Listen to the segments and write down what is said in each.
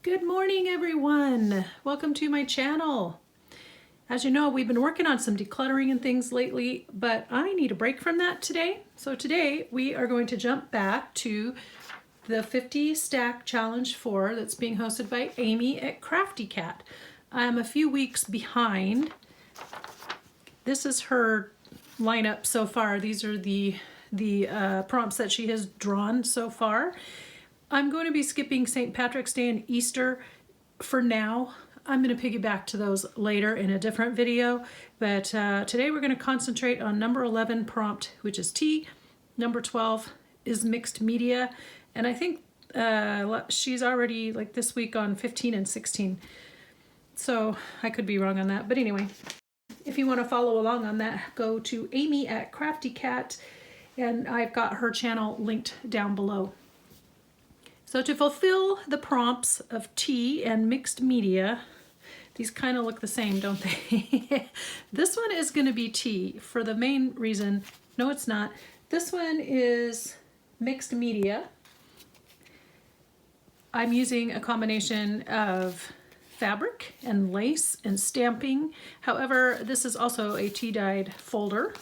Good morning, everyone. Welcome to my channel. As you know, we've been working on some decluttering and things lately, but I need a break from that today. So today we are going to jump back to the 50 Stack Challenge 4 that's being hosted by Amy at Crafty Cat. I'm a few weeks behind. This is her lineup so far. These are the prompts that she has drawn so far. I'm going to be skipping St. Patrick's Day and Easter for now. I'm going to piggyback to those later in a different video, but today we're going to concentrate on number 11 prompt, which is tea. Number 12 is mixed media, and I think she's already like this week on 15 and 16, so I could be wrong on that. But anyway, if you want to follow along on that, go to Amy at Crafty Cat, and I've got her channel linked down below. So to fulfill the prompts of tea and mixed media, these kind of look the same, don't they? This one is going to be tea for the main reason. No, it's not. This one is mixed media. I'm using a combination of fabric and lace and stamping. However, this is also a tea dyed folder.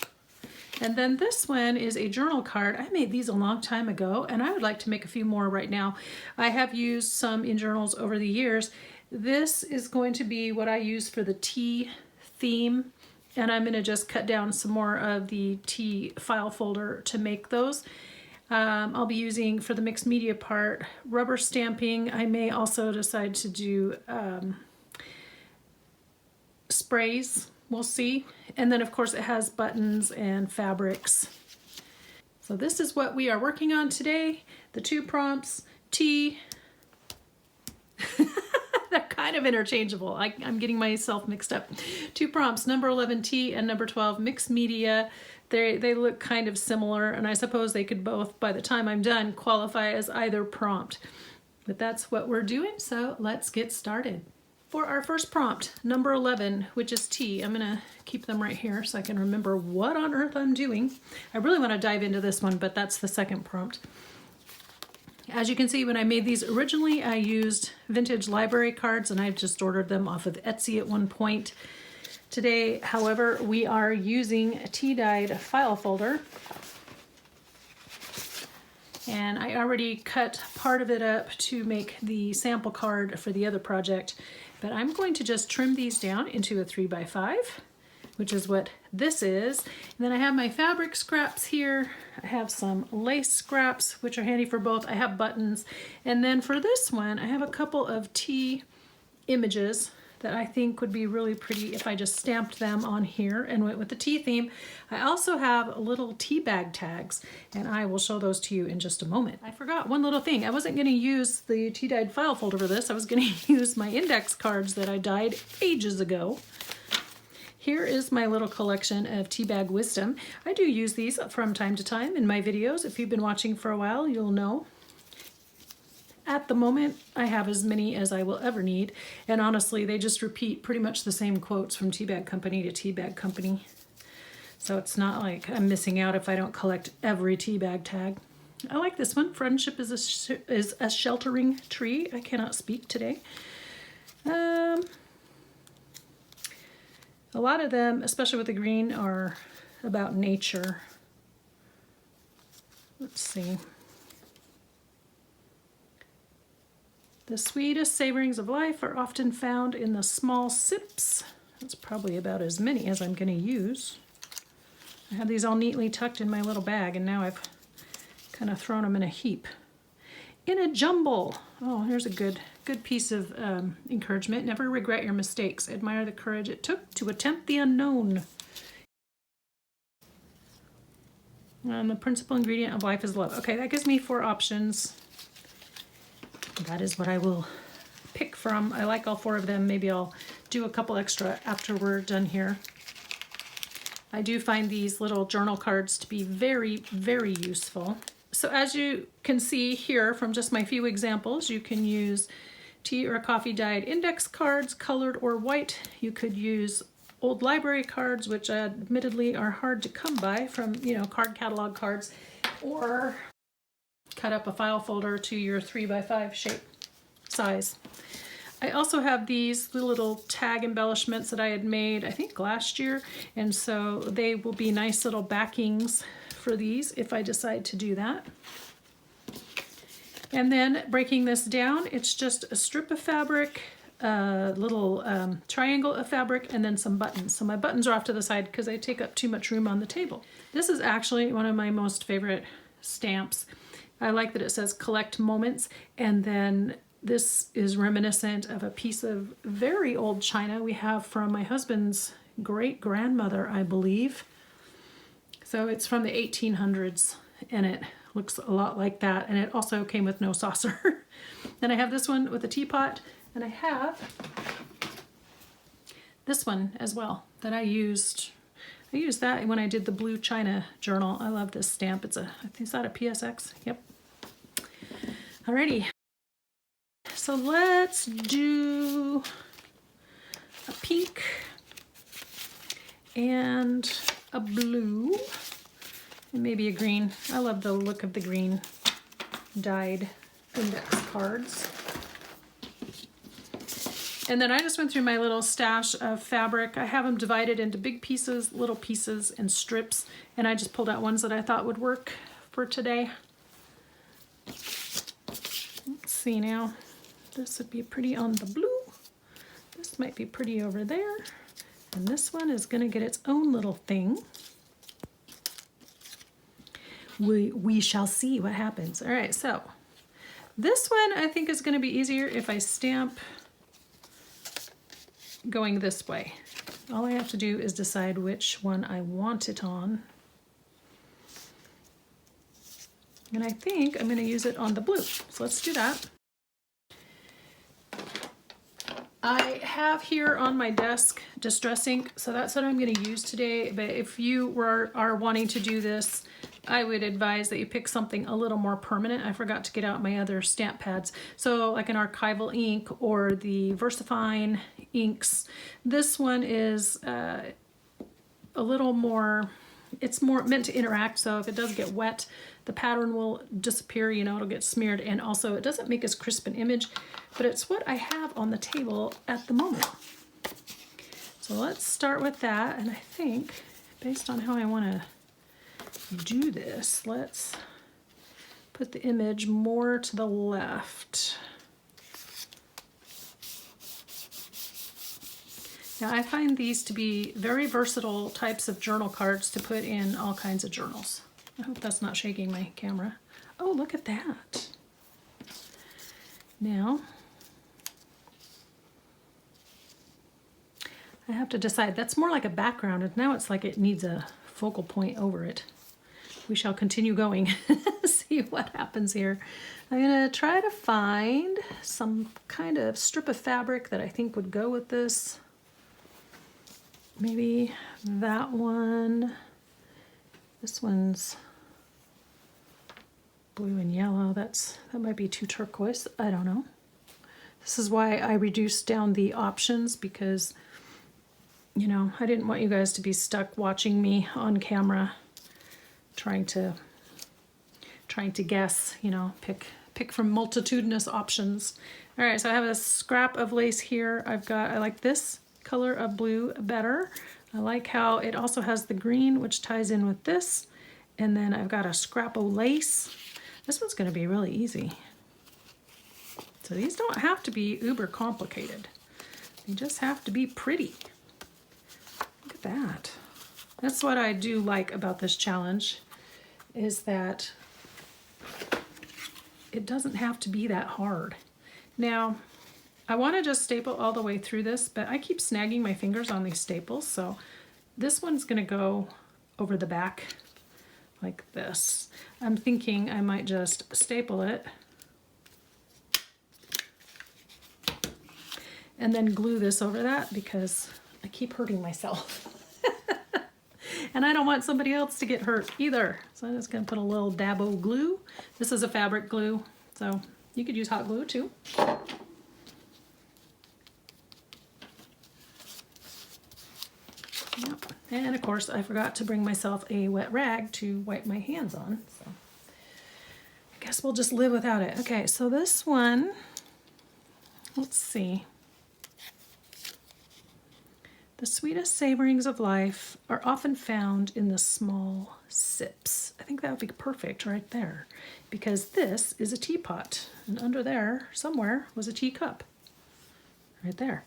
And then this one is a journal card. I made these a long time ago, and I would like to make a few more right now. I have used some in journals over the years. This is going to be what I use for the tea theme, and I'm going to just cut down some more of the tea file folder to make those. I'll be using, for the mixed media part, rubber stamping. I may also decide to do sprays. We'll see. And then of course it has buttons and fabrics. So this is what we are working on today. The two prompts, tea. They're kind of interchangeable. I'm getting myself mixed up. Two prompts, number 11 tea and number 12 mixed media. They look kind of similar, and I suppose they could both, by the time I'm done, qualify as either prompt. But that's what we're doing, so let's get started. For our first prompt, number 11, which is tea, I'm going to keep them right here so I can remember what on earth I'm doing. I really want to dive into this one, but that's the second prompt. As you can see, when I made these originally, I used vintage library cards, and I've just ordered them off of Etsy at one point. Today, however, we are using a tea-dyed file folder. And I already cut part of it up to make the sample card for the other project. But I'm going to just trim these down into a 3x5, which is what this is. And then I have my fabric scraps here. I have some lace scraps, which are handy for both. I have buttons. And then for this one, I have a couple of tea images that I think would be really pretty if I just stamped them on here and went with the tea theme. I also have little tea bag tags, and I will show those to you in just a moment. I forgot one little thing. I wasn't gonna use the tea dyed file folder for this. I was gonna use my index cards that I dyed ages ago. Here is my little collection of tea bag wisdom. I do use these from time to time in my videos. If you've been watching for a while, you'll know. At the moment, I have as many as I will ever need, and honestly, they just repeat pretty much the same quotes from tea bag company to tea bag company. So it's not like I'm missing out if I don't collect every tea bag tag. I like this one. Friendship is a sheltering tree. I cannot speak today. A lot of them, especially with the green, are about nature. Let's see. The sweetest savorings of life are often found in the small sips. That's probably about as many as I'm going to use. I have these all neatly tucked in my little bag, and now I've kind of thrown them in a heap. In a jumble. Oh, here's a good piece of encouragement. Never regret your mistakes. Admire the courage it took to attempt the unknown. The principal ingredient of life is love. Okay, that gives me 4 options. That is what I will pick from. I like all 4 of them. Maybe I'll do a couple extra after we're done here. I do find these little journal cards to be very, very useful. So as you can see here from just my few examples, you can use tea or coffee dyed index cards, colored or white. You could use old library cards, which admittedly are hard to come by from, card catalog cards, or cut up a file folder to your 3x5 shape. size. I also have these little tag embellishments that I had made, I think last year, and so they will be nice little backings for these if I decide to do that. And then breaking this down, it's just a strip of fabric, a little triangle of fabric, and then some buttons. So my buttons are off to the side because they take up too much room on the table. This is actually one of my most favorite stamps. I like that it says collect moments, and then this is reminiscent of a piece of very old china we have from my husband's great-grandmother, I believe. So it's from the 1800s, and it looks a lot like that, and it also came with no saucer. Then I have this one with a teapot, and I have this one as well that I used. I used that when I did the blue china journal. I love this stamp. It's a, is that a PSX? Yep. Alrighty. So let's do a pink and a blue and maybe a green. I love the look of the green dyed index cards. And then I just went through my little stash of fabric. I have them divided into big pieces, little pieces, and strips. And I just pulled out ones that I thought would work for today. Let's see now. This would be pretty on the blue. This might be pretty over there. And this one is going to get its own little thing. We shall see what happens. All right, so this one I think is going to be easier if I stamp going this way. All I have to do is decide which one I want it on. And I think I'm going to use it on the blue. So let's do that. I have here on my desk distress ink, so that's what I'm going to use today. But if you are wanting to do this, I would advise that you pick something a little more permanent. I forgot to get out my other stamp pads. So like an archival ink or the VersaFine inks. This one is a little more, it's more meant to interact. So if it does get wet, the pattern will disappear, you know, it'll get smeared. And also it doesn't make as crisp an image, but it's what I have on the table at the moment. So let's start with that. And I think based on how I want to do this, let's put the image more to the left. Now I find these to be very versatile types of journal cards to put in all kinds of journals. I hope that's not shaking my camera. Oh, look at that. Now, I have to decide. That's more like a background, and now it's like it needs a focal point over it. We shall continue going. See what happens here. I'm gonna try to find some kind of strip of fabric that I think would go with this. Maybe that one. This one's blue and yellow. That might be too turquoise. I don't know. This is why I reduced down the options, because, you know, I didn't want you guys to be stuck watching me on camera trying to guess, you know, pick from multitudinous options. All right, so I have a scrap of lace here. I like this color of blue better. I like how it also has the green, which ties in with this. And then I've got a scrap of lace. This one's going to be really easy. So these don't have to be uber complicated. They just have to be pretty. Look at that. That's what I do like about this challenge, is that it doesn't have to be that hard. Now, I want to just staple all the way through this, but I keep snagging my fingers on these staples, so this one's going to go over the back like this. I'm thinking I might just staple it and then glue this over that, because I keep hurting myself. And I don't want somebody else to get hurt either. So I'm just going to put a little dab of glue. This is a fabric glue, so you could use hot glue too. Yep. And of course, I forgot to bring myself a wet rag to wipe my hands on. So I guess we'll just live without it. Okay, so this one, let's see. The sweetest savorings of life are often found in the small sips. I think that would be perfect right there, because this is a teapot, and under there somewhere was a teacup. Right there.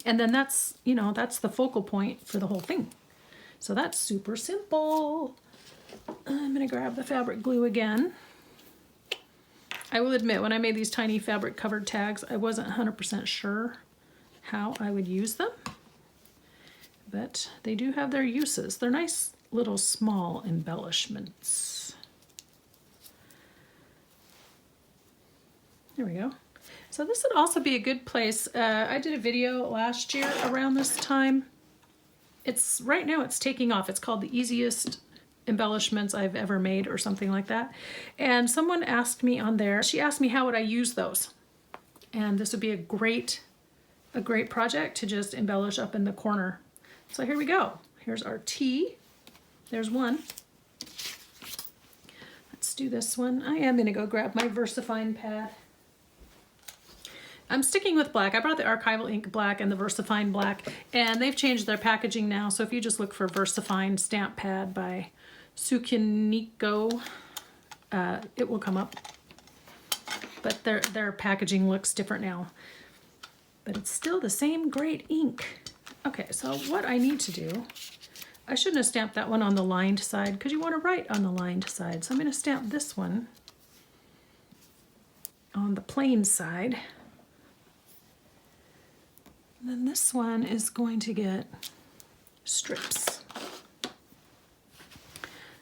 And then that's, you know, that's the focal point for the whole thing. So that's super simple. I'm gonna grab the fabric glue again. I will admit, when I made these tiny fabric covered tags, I wasn't 100% sure how I would use them, but they do have their uses. They're nice little small embellishments. There we go. So this would also be a good place. I did a video last year around this time. It's right now it's taking off. It's called the easiest embellishments I've ever made or something like that. And someone asked me on there, she asked me how would I use those? And this would be a great project to just embellish up in the corner. So here we go. Here's our T. There's one. Let's do this one. I am gonna go grab my VersaFine pad. I'm sticking with black. I brought the Archival Ink black and the VersaFine black, and they've changed their packaging now. So if you just look for VersaFine stamp pad by Tsukiniko, it will come up. But their packaging looks different now. But it's still the same great ink. Okay, so what I need to do, I shouldn't have stamped that one on the lined side because you want to write on the lined side. So I'm going to stamp this one on the plain side. And then this one is going to get strips.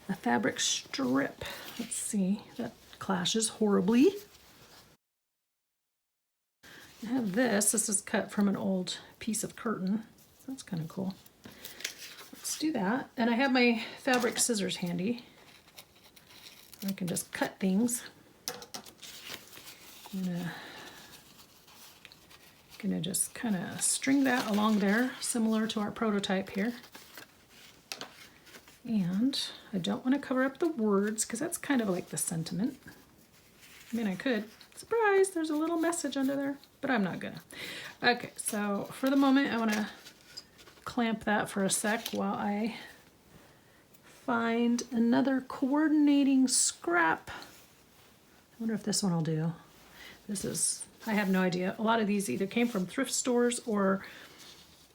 A fabric strip. Let's see, that clashes horribly. I have this. This is cut from an old piece of curtain. That's kind of cool. Let's do that. And I have my fabric scissors handy. I can just cut things. I'm gonna just kind of string that along there, similar to our prototype here. And I don't want to cover up the words because that's kind of like the sentiment. I mean, I could. Surprise, there's a little message under there, but I'm not gonna. Okay, so for the moment, I want to clamp that for a sec while I find another coordinating scrap. I wonder if this one will do. This is, I have no idea. A lot of these either came from thrift stores or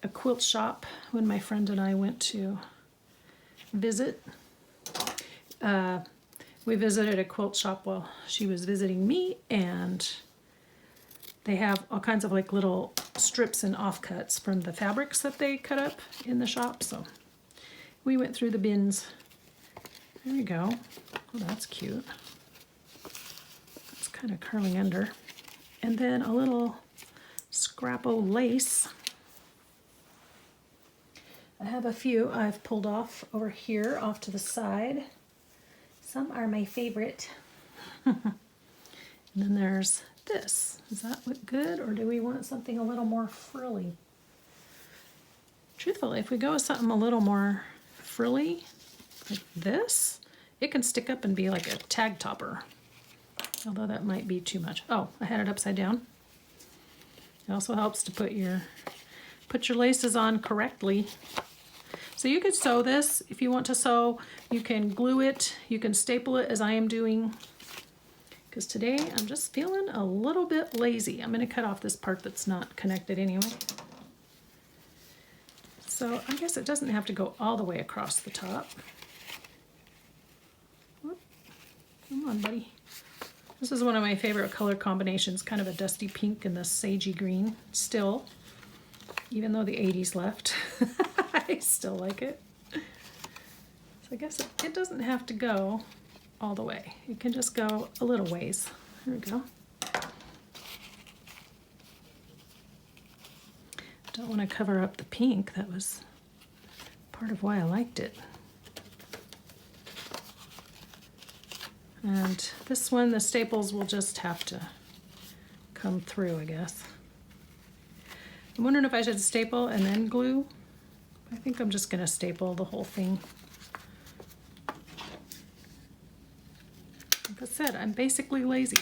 a quilt shop when my friend and I went to visit. We visited a quilt shop while she was visiting me, and they have all kinds of like little strips and offcuts from the fabrics that they cut up in the shop. So we went through the bins. There you go. Oh, that's cute. It's kind of curling under. And then a little scrap of lace. I have a few I've pulled off over here off to the side. Some are my favorite. And then there's this. Does that look good, or do we want something a little more frilly? Truthfully, if we go with something a little more frilly, like this, it can stick up and be like a tag topper. Although that might be too much. Oh, I had it upside down. It also helps to put your laces on correctly. So you could sew this if you want to sew. You can glue it, you can staple it as I am doing. Because today I'm just feeling a little bit lazy. I'm going to cut off this part that's not connected anyway. So I guess it doesn't have to go all the way across the top. Whoop. Come on, buddy. This is one of my favorite color combinations, kind of a dusty pink and the sagey green still. Even though the 80s left, I still like it. So I guess it doesn't have to go all the way. It can just go a little ways. There we go. Don't want to cover up the pink. That was part of why I liked it. And this one, the staples will just have to come through, I guess. I'm wondering if I should staple and then glue. I think I'm just going to staple the whole thing. Like I said, I'm basically lazy.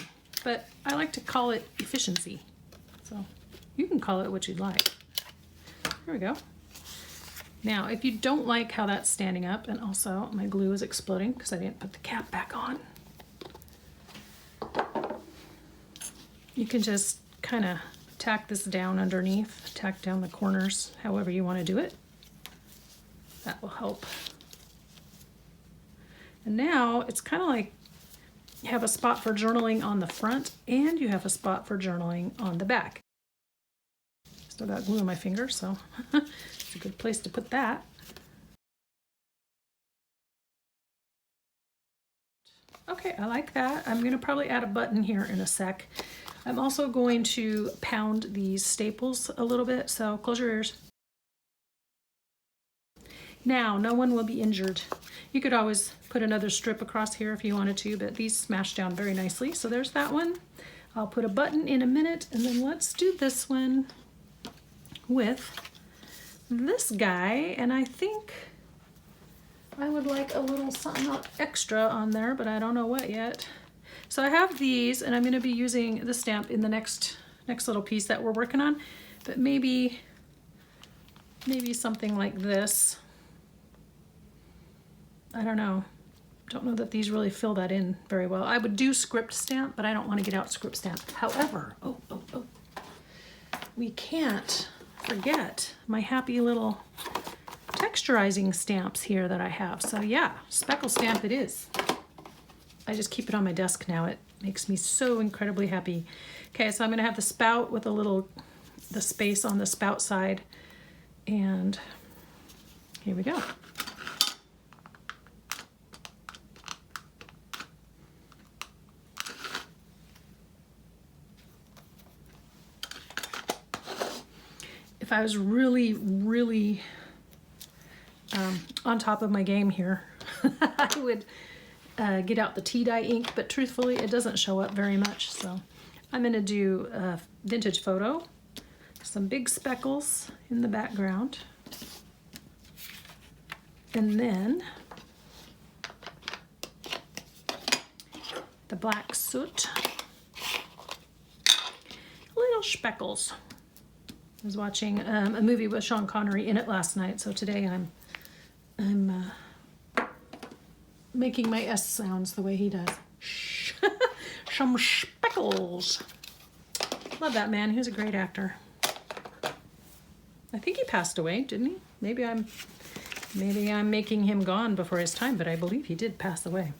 but I like to call it efficiency. So you can call it what you'd like. There we go. Now, if you don't like how that's standing up, and also my glue is exploding because I didn't put the cap back on, you can just kind of tack this down underneath, tack down the corners, however you want to do it. That will help. And now it's kind of like you have a spot for journaling on the front and you have a spot for journaling on the back. Still got glue in my finger, so it's a good place to put that. Okay, I like that. I'm gonna probably add a button here in a sec. I'm also going to pound these staples a little bit, so close your ears. Now, no one will be injured. You could always put another strip across here if you wanted to, but these smash down very nicely. So there's that one. I'll put a button in a minute, and then let's do this one with this guy. And I think I would like a little something extra on there, but I don't know what yet. So I have these, and I'm going to be using the stamp in the next little piece that we're working on, but maybe something like this. I don't know. Don't know that these really fill that in very well. I would do script stamp, but I don't want to get out script stamp. However, we can't forget my happy little texturizing stamps here that I have. So yeah, speckle stamp it is. I just keep it on my desk now. It makes me so incredibly happy. Okay, so I'm gonna have the spout with the space on the spout side. And here we go. If I was really on top of my game here, I would get out the tea dye ink, but truthfully, it doesn't show up very much. So I'm gonna do a vintage photo, some big speckles in the background, and then the black soot, little speckles. I was watching a movie with Sean Connery in it last night, so today I'm making my S sounds the way he does. Some speckles. Love that man. He was a great actor. I think he passed away, didn't he? Maybe I'm making him gone before his time, but I believe he did pass away.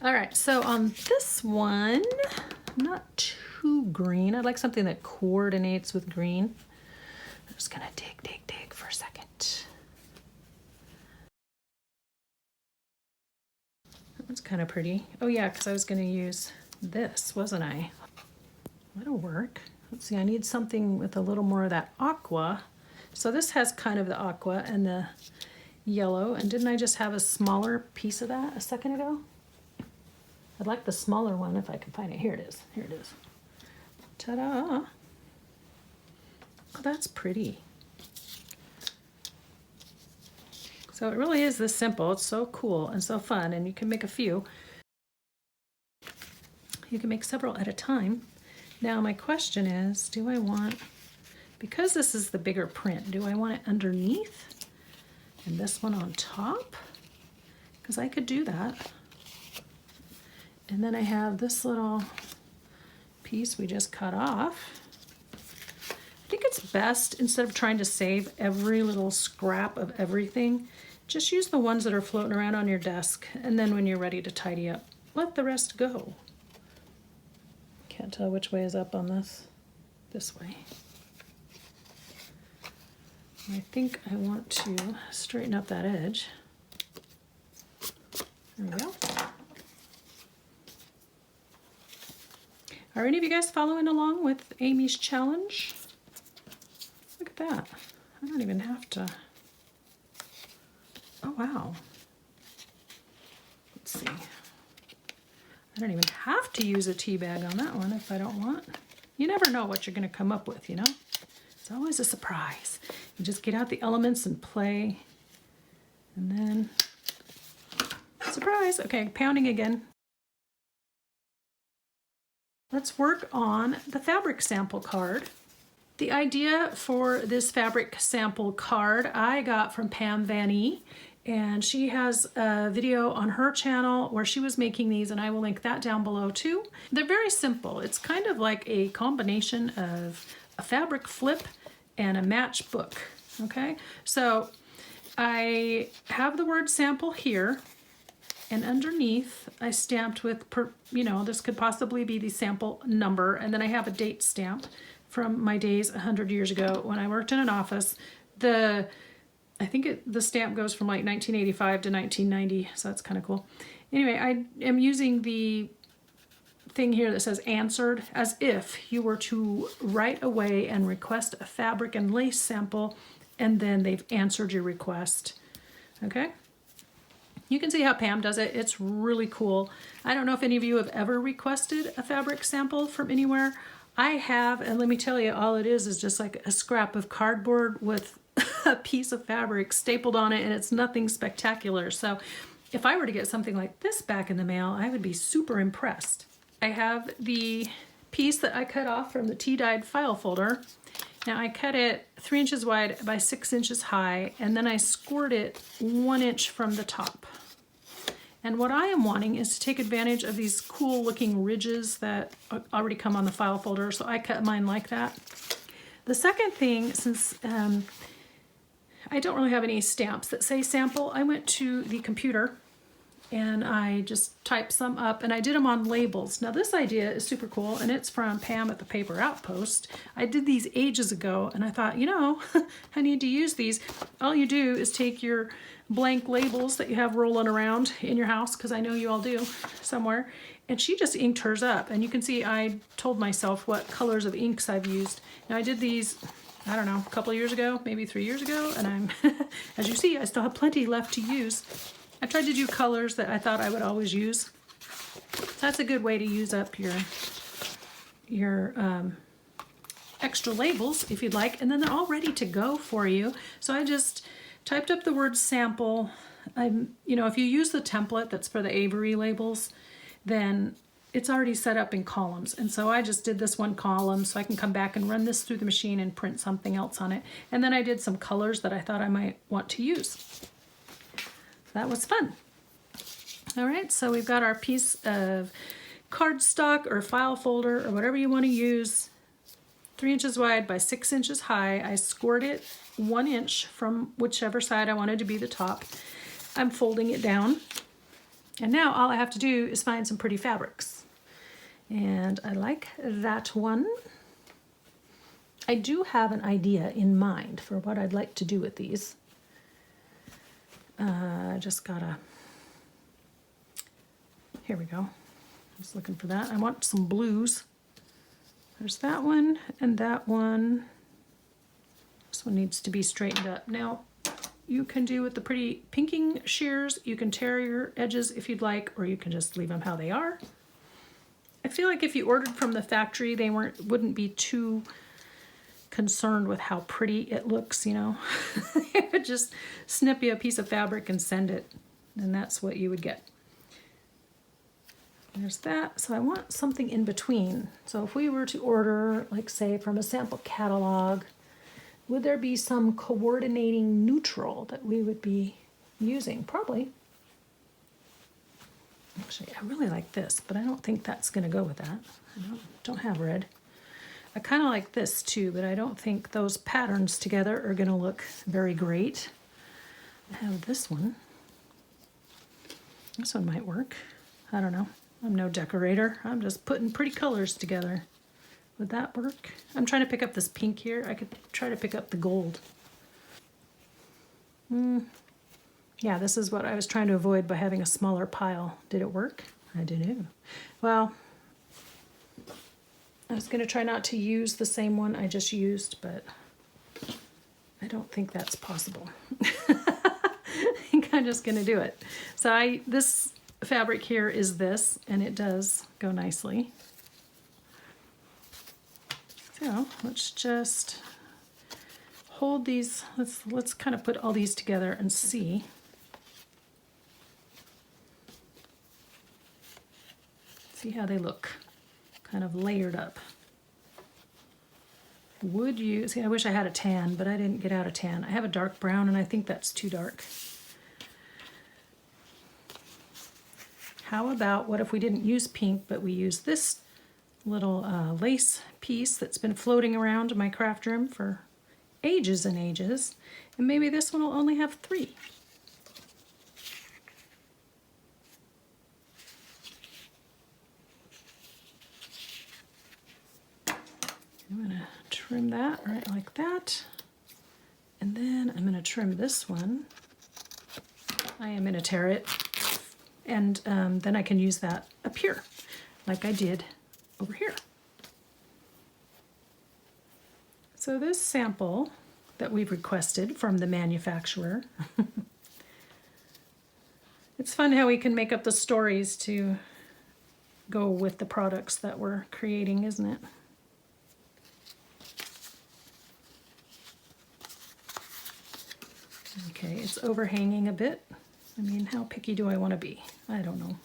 All right, so on this one, not too green. I'd like something that coordinates with green. I'm just gonna dig for a second. That one's kind of pretty. Oh yeah, because I was gonna use this, wasn't I? That'll work. Let's see, I need something with a little more of that aqua. So this has kind of the aqua and the yellow, and didn't I just have a smaller piece of that a second ago? I'd like the smaller one if I can find it. Here it is. Here it is. Ta-da! Oh, that's pretty. So it really is this simple. It's so cool and so fun, and you can make a few. You can make several at a time. Now my question is, do I want, because this is the bigger print, do I want it underneath and this one on top? Because I could do that. And then I have this little piece we just cut off. I think it's best, instead of trying to save every little scrap of everything, just use the ones that are floating around on your desk, and then when you're ready to tidy up, let the rest go. Can't tell which way is up on this. This way. I think I want to straighten up that edge. There we go. Are any of you guys following along with Amy's challenge? Look at that. I don't even have to. Oh, wow. Let's see. I don't even have to use a tea bag on that one if I don't want. You never know what you're going to come up with, you know? It's always a surprise. You just get out the elements and play. And then, surprise. Okay, pounding again. let's work on the fabric sample card. The idea for this fabric sample card I got from Pam Van E, and she has a video on her channel where she was making these, and I will link that down below too. They're very simple. It's kind of like a combination of a fabric flip and a matchbook. Okay, so I have the word sample here, and underneath I stamped with, this could possibly be the sample number, and then I have a date stamp from my days 100 years ago when I worked in an office. I think the stamp goes from like 1985 to 1990, so that's kind of cool. Anyway, I am using the thing here that says answered as if you were to right away and request a fabric and lace sample, and then they've answered your request. Okay? You can see how Pam does it. It's really cool. I don't know if any of you have ever requested a fabric sample from anywhere. I have, and let me tell you, all it is just like a scrap of cardboard with a piece of fabric stapled on it, and it's nothing spectacular. So if I were to get something like this back in the mail, I would be super impressed. I have the piece that I cut off from the tea-dyed file folder. Now I cut it 3 inches wide by 6 inches high, and then I scored it 1 inch from the top. And what I am wanting is to take advantage of these cool looking ridges that already come on the file folder, so I cut mine like that. The second thing, since I don't really have any stamps that say sample, I went to the computer and I just typed some up, and I did them on labels. Now this idea is super cool, and it's from Pam at the Paper Outpost. I did these ages ago, and I thought, I need to use these. All you do is take your blank labels that you have rolling around in your house, because I know you all do somewhere, and she just inked hers up. And you can see I told myself what colors of inks I've used. Now I did these, I don't know, a couple of years ago, maybe 3 years ago, and I'm, as you see, I still have plenty left to use. I tried to do colors that I thought I would always use. So that's a good way to use up your extra labels if you'd like, and then they're all ready to go for you. So I just typed up the word sample. If you use the template that's for the Avery labels, then it's already set up in columns. And so I just did this one column so I can come back and run this through the machine and print something else on it. And then I did some colors that I thought I might want to use. That was fun. All right, so we've got our piece of cardstock or file folder or whatever you want to use, 3 inches wide by 6 inches high. I scored it 1 inch from whichever side I wanted to be the top. I'm folding it down, and now all I have to do is find some pretty fabrics. And I like that one. I do have an idea in mind for what I'd like to do with these. Just gotta, here we go. I was looking for that. I want some blues. There's that one and that one. This one needs to be straightened up. Now, you can do with the pretty pinking shears, you can tear your edges if you'd like, or you can just leave them how they are. I feel like if you ordered from the factory, they wouldn't be too concerned with how pretty it looks, They would just snip you a piece of fabric and send it, and that's what you would get. There's that. So I want something in between. So if we were to order, like say from a sample catalog, would there be some coordinating neutral that we would be using? Probably. Actually, I really like this, but I don't think that's going to go with that. I don't have red. I kind of like this too, but I don't think those patterns together are going to look very great. I have this one. This one might work. I don't know. I'm no decorator. I'm just putting pretty colors together. Would that work? I'm trying to pick up this pink here. I could try to pick up the gold. Yeah, this is what I was trying to avoid by having a smaller pile. Did it work? I don't know. Well, I was going to try not to use the same one I just used, but I don't think that's possible. I think I'm just going to do it. So this fabric here is this, and it does go nicely. So let's just hold these. Let's kind of put all these together and see. See how they look. kind of layered up. Would you, see, I wish I had a tan, but I didn't get out a tan. I have a dark brown and I think that's too dark. How about, what if we didn't use pink, but we use this little lace piece that's been floating around my craft room for ages and ages, and maybe this one will only have 3. I'm gonna trim that right like that, and then I'm gonna trim this one. I am gonna tear it, and then I can use that up here, like I did over here. So this sample that we've requested from the manufacturer, it's fun how we can make up the stories to go with the products that we're creating, isn't it? Okay, it's overhanging a bit. I mean, how picky do I want to be? I don't know.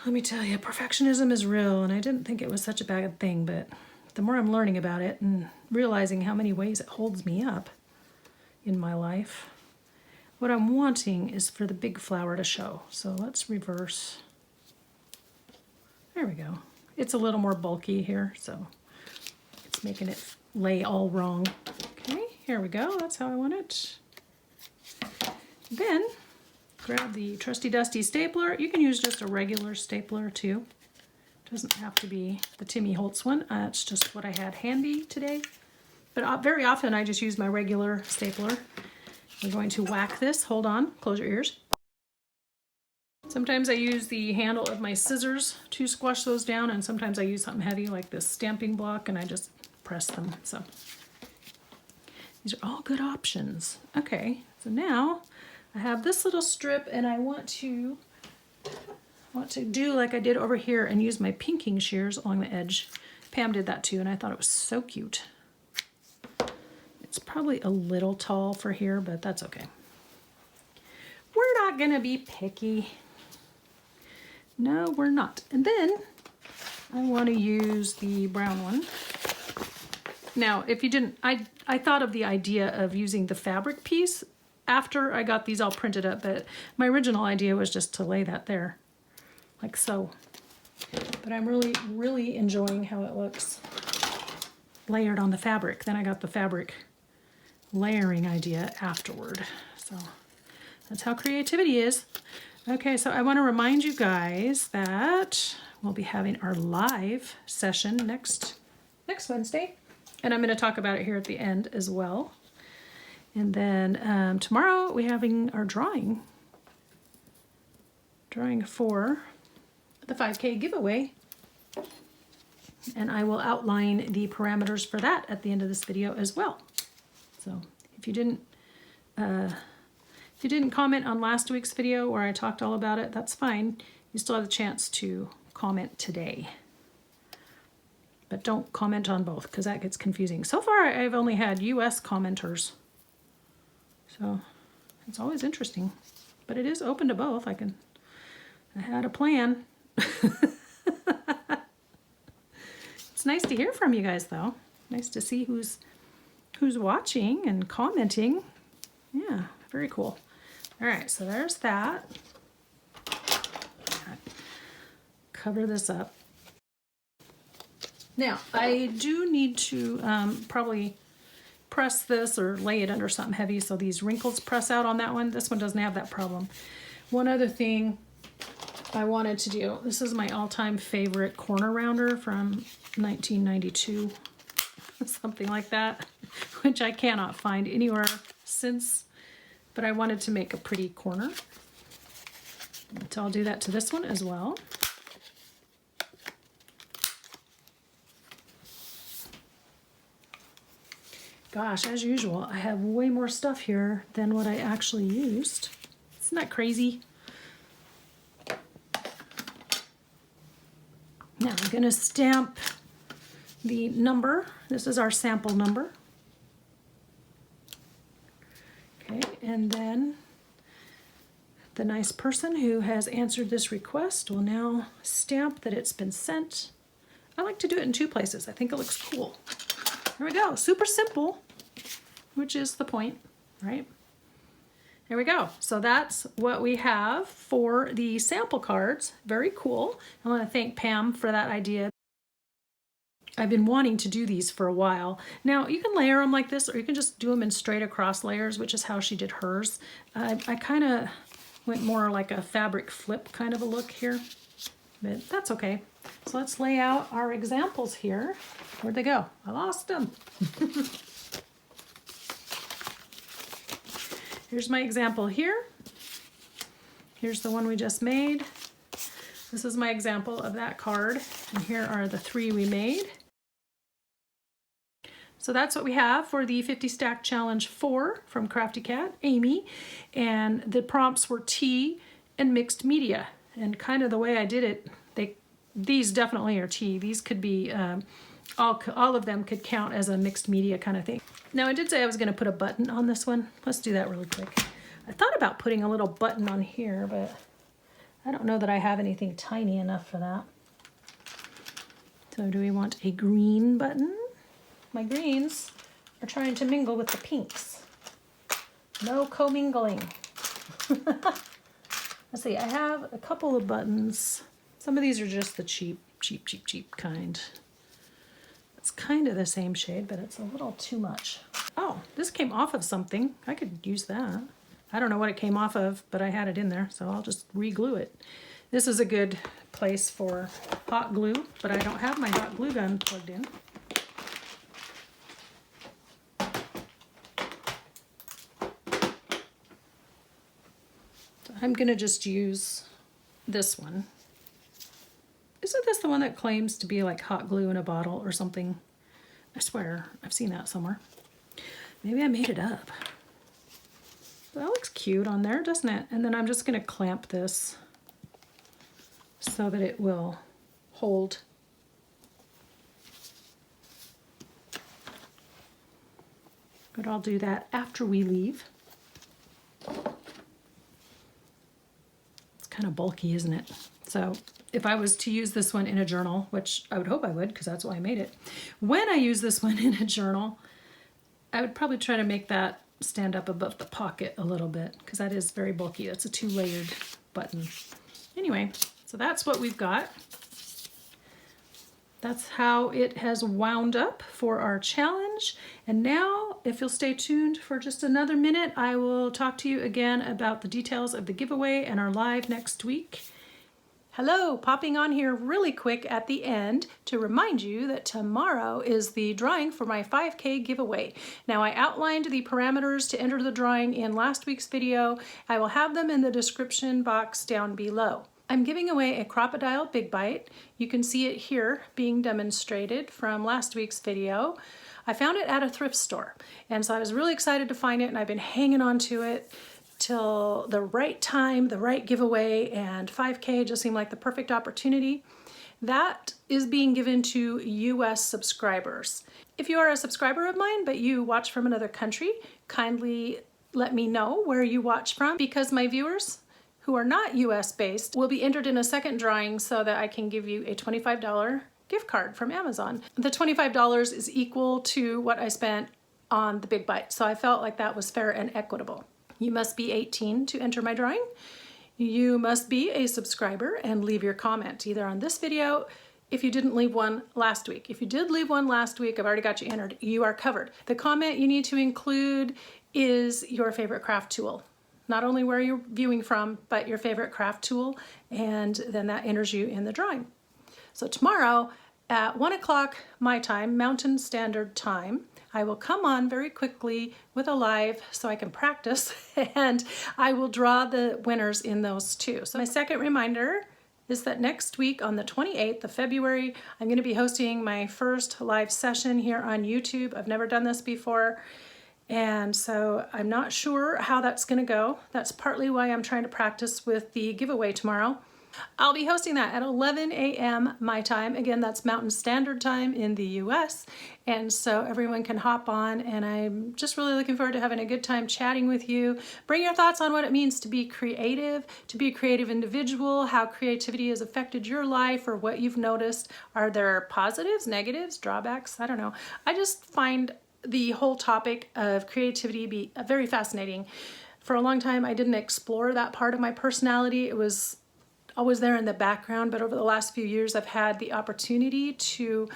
Let me tell you, perfectionism is real, and I didn't think it was such a bad thing, but the more I'm learning about it and realizing how many ways it holds me up in my life, what I'm wanting is for the big flower to show. So let's reverse. There we go. It's a little more bulky here, so it's making it lay all wrong. Okay, here we go. That's how I want it. Then grab the trusty dusty stapler. You can use just a regular stapler too. Doesn't have to be the Timmy Holtz one. It's just what I had handy today. But very often I just use my regular stapler. We're going to whack this. Hold on, close your ears. Sometimes I use the handle of my scissors to squash those down, and sometimes I use something heavy like this stamping block and I just press them. So these are all good options. Okay, so now I have this little strip, and I want to do like I did over here and use my pinking shears along the edge. Pam did that too, and I thought it was so cute. It's probably a little tall for here, but that's okay. We're not gonna be picky. No, we're not. And then I want to use the brown one. Now, if you didn't, I thought of the idea of using the fabric piece after I got these all printed up, but my original idea was just to lay that there, like so. But I'm really enjoying how it looks layered on the fabric. Then I got the fabric layering idea afterward. So that's how creativity is. Okay, so I want to remind you guys that we'll be having our live session next Wednesday, and I'm going to talk about it here at the end as well. And then tomorrow we're having our drawing for the 5K giveaway, and I will outline the parameters for that at the end of this video as well. So if you didn't comment on last week's video where I talked all about it, that's fine. You still have the chance to comment today. But don't comment on both, because that gets confusing. So far, I've only had US commenters. So it's always interesting. But it is open to both. I had a plan. It's nice to hear from you guys, though. Nice to see who's watching and commenting. Yeah, very cool. All right, so there's that. Cover this up. Now, I do need to probably press this or lay it under something heavy so these wrinkles press out on that one. This one doesn't have that problem. One other thing I wanted to do, this is my all-time favorite corner rounder from 1992, something like that, which I cannot find anywhere since, but I wanted to make a pretty corner. So I'll do that to this one as well. Gosh, as usual, I have way more stuff here than what I actually used. Isn't that crazy? Now I'm going to stamp the number. This is our sample number. Okay, and then The nice person who has answered this request will now stamp that it's been sent. I like to do it in 2 places. I think it looks cool. There we go. Super simple, which is the point, right? There we go. So that's what we have for the sample cards. Very cool. I want to thank Pam for that idea. I've been wanting to do these for a while. Now you can layer them like this, or you can just do them in straight across layers, which is how she did hers. I kind of went more like a fabric flip kind of a look here, but that's okay. So let's lay out our examples here. Where'd they go? I lost them. Here's my example here. Here's the one we just made. This is my example of that card. And here are the 3 we made. So that's what we have for the 50 Stack Challenge 4 from Crafty Cat, Amy. And the prompts were tea and mixed media. And kind of the way I did it, these definitely are tea. These could be, all of them could count as a mixed media kind of thing. Now I did say I was going to put a button on this one. Let's do that really quick. I thought about putting a little button on here, but I don't know that I have anything tiny enough for that. So do we want a green button? My greens are trying to mingle with the pinks. No commingling. Let's see, I have a couple of buttons. Some of these are just the cheap kind. It's kind of the same shade, but it's a little too much. Oh, this came off of something. I could use that. I don't know what it came off of, but I had it in there, so I'll just re-glue it. This is a good place for hot glue, but I don't have my hot glue gun plugged in. So I'm gonna just use this one. Isn't this the one that claims to be like hot glue in a bottle or something? I swear, I've seen that somewhere. Maybe I made it up. That looks cute on there, doesn't it? And then I'm just gonna clamp this so that it will hold. But I'll do that after we leave. It's kind of bulky, isn't it? So if I was to use this one in a journal, which I would hope I would because that's why I made it, when I use this one in a journal, I would probably try to make that stand up above the pocket a little bit because that is very bulky. That's a 2-layered button. Anyway, so that's what we've got. That's how it has wound up for our challenge. And now, if you'll stay tuned for just another minute, I will talk to you again about the details of the giveaway and our live next week. Hello, popping on here really quick at the end to remind you that tomorrow is the drawing for my 5K giveaway. Now I outlined the parameters to enter the drawing in last week's video. I will have them in the description box down below. I'm giving away a Crocodile Big Bite. You can see it here being demonstrated from last week's video. I found it at a thrift store, and so I was really excited to find it, and I've been hanging on to it till the right time, the right giveaway, and 5K just seemed like the perfect opportunity. That is being given to US subscribers. If you are a subscriber of mine, but you watch from another country, kindly let me know where you watch from, because my viewers who are not US based will be entered in a second drawing so that I can give you a $25 gift card from Amazon. The $25 is equal to what I spent on the Big Bite, so I felt like that was fair and equitable. You must be 18 to enter my drawing. You must be a subscriber and leave your comment either on this video if you didn't leave one last week. If you did leave one last week, I've already got you entered. You are covered. The comment you need to include is your favorite craft tool. Not only where you're viewing from, but your favorite craft tool, and then that enters you in the drawing. So tomorrow at 1 o'clock my time, Mountain Standard Time, I will come on very quickly with a live so I can practice, and I will draw the winners in those two. So my second reminder is that next week on the 28th of February, I'm going to be hosting my first live session here on YouTube. I've never done this before, and so I'm not sure how that's going to go. That's partly why I'm trying to practice with the giveaway tomorrow. I'll be hosting that at 11 a.m. my time. Again, that's Mountain Standard Time in the US. And so everyone can hop on, and I'm just really looking forward to having a good time chatting with you. Bring your thoughts on what it means to be a creative individual, how creativity has affected your life, or what you've noticed. Are there positives, negatives, drawbacks? I don't know. I just find the whole topic of creativity be very fascinating. For a long time, I didn't explore that part of my personality. It was always there in the background, but over the last few years, I've had the opportunity to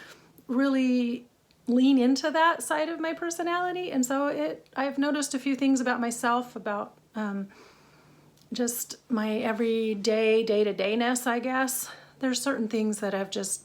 really lean into that side of my personality. And so I've noticed a few things about myself, about just my everyday, day-to-dayness, I guess. There's certain things that have just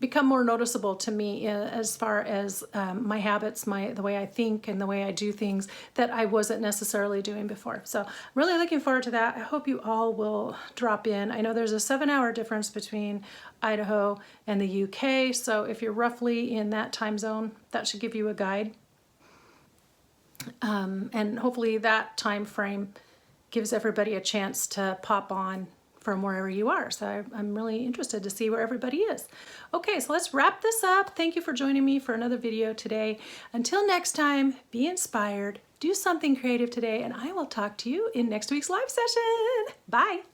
become more noticeable to me as far as my habits, the way I think and the way I do things that I wasn't necessarily doing before. So I'm really looking forward to that. I hope you all will drop in. I know there's a 7-hour difference between Idaho and the UK, so if you're roughly in that time zone, that should give you a guide. And hopefully that time frame gives everybody a chance to pop on from wherever you are. So I'm really interested to see where everybody is. Okay, so let's wrap this up. Thank you for joining me for another video today. Until next time, be inspired, do something creative today, and I will talk to you in next week's live session. Bye.